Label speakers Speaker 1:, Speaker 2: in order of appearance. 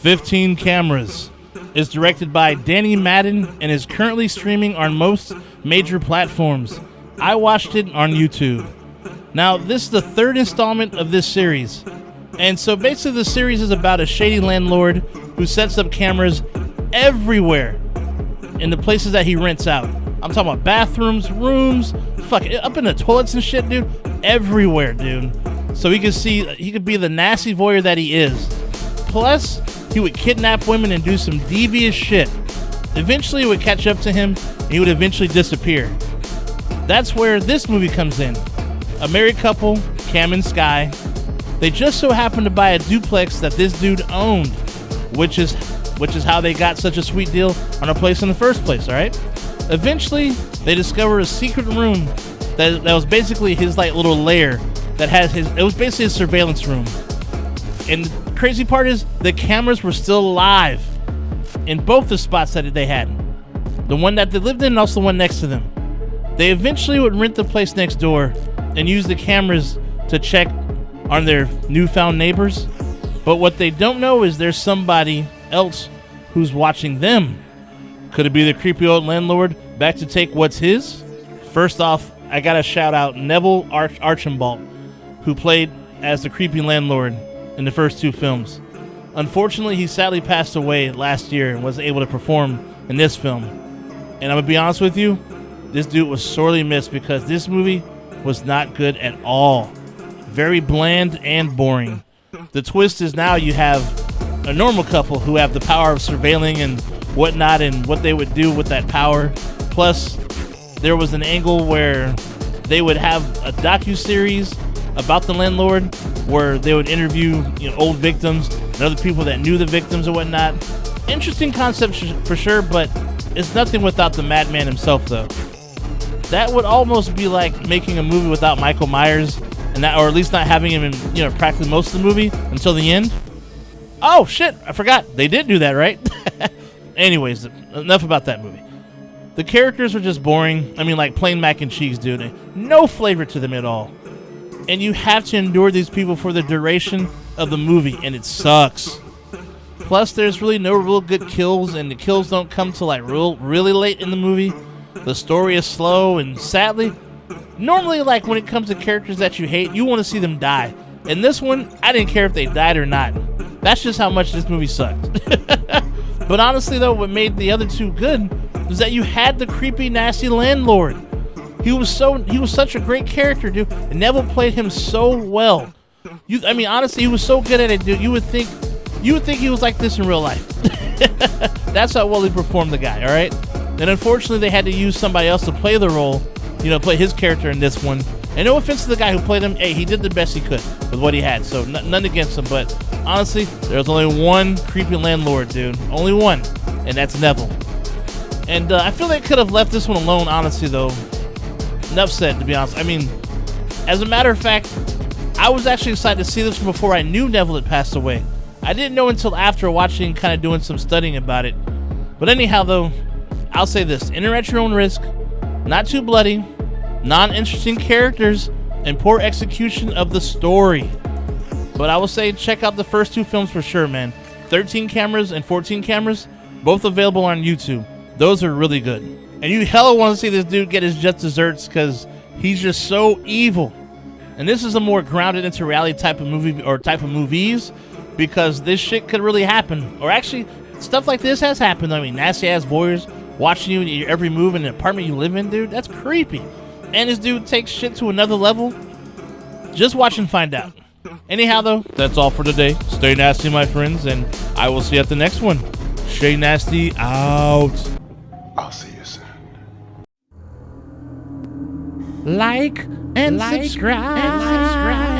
Speaker 1: 15 Cameras is directed by Danny Madden and is currently streaming on most major platforms. I watched it on YouTube. Now, this is the third installment of this series. And so basically the series is about a shady landlord who sets up cameras everywhere in the places that he rents out. I'm talking about bathrooms, rooms, up in the toilets and shit, dude. Everywhere, dude. So he could be the nasty voyeur that he is. Plus, he would kidnap women and do some devious shit. Eventually, it would catch up to him, and he would eventually disappear. That's where this movie comes in. A married couple, Cam and Sky, they just so happened to buy a duplex that this dude owned, which is how they got such a sweet deal on a place in the first place, alright? Eventually, they discover a secret room that was basically his like little lair that has it was basically a surveillance room. And the crazy part is the cameras were still live in both the spots that they had. The one that they lived in and also the one next to them. They eventually would rent the place next door and use the cameras to check on their newfound neighbors. But what they don't know is there's somebody else who's watching them. Could it be the creepy old landlord back to take what's his? First off, I gotta shout out Neville Archambault, who played as the creepy landlord in the first two films. Unfortunately, he sadly passed away last year and wasn't able to perform in this film. And I'm gonna be honest with you, this dude was sorely missed because this movie was not good at all. Very bland and boring. The twist is now you have a normal couple who have the power of surveilling and whatnot and what they would do with that power. Plus, there was an angle where they would have a docu-series about the landlord where they would interview old victims and other people that knew the victims and whatnot. Interesting concept for sure, but it's nothing without the madman himself, though. That would almost be like making a movie without Michael Myers, and that, or at least not having him in practically most of the movie until the end. Oh shit! I forgot they did do that, right? Anyways, enough about that movie. The characters were just boring. I mean, like plain mac and cheese, dude. No flavor to them at all. And you have to endure these people for the duration of the movie, and it sucks. Plus, there's really no real good kills, and the kills don't come till like really late in the movie. The story is slow, and sadly, normally like when it comes to characters that you hate, you want to see them die. In this one, I didn't care if they died or not. That's just how much this movie sucked. But honestly, though, what made the other two good was that you had the creepy, nasty landlord. He was such a great character, dude. And Neville played him so well. Honestly, he was so good at it, dude. You would think he was like this in real life. That's how well he performed the guy, all right? And unfortunately, they had to use somebody else to play the role, play his character in this one. And no offense to the guy who played him, hey, he did the best he could with what he had. So none against him, but honestly, there's only one creepy landlord, dude. Only one, and that's Neville. And I feel they could have left this one alone, honestly, though. Enough said, to be honest. I mean, as a matter of fact, I was actually excited to see this one before I knew Neville had passed away. I didn't know until after watching, kind of doing some studying about it. But anyhow, though, I'll say this. Enter at your own risk. Not too bloody. Non-interesting characters. And poor execution of the story. But I will say, check out the first two films for sure, man. 13 Cameras and 14 Cameras. Both available on YouTube. Those are really good. And you hella want to see this dude get his just desserts because he's just so evil. And this is a more grounded into reality type of movie or type of movies because this shit could really happen. Or actually, stuff like this has happened. I mean, nasty ass voyeurs watching you in your every move in the apartment you live in, dude. That's creepy. And this dude takes shit to another level. Just watch and find out. Anyhow, though, that's all for today. Stay nasty, my friends, and I will see you at the next one. Shay Nasty out.
Speaker 2: I'll see you soon.
Speaker 1: Like and subscribe.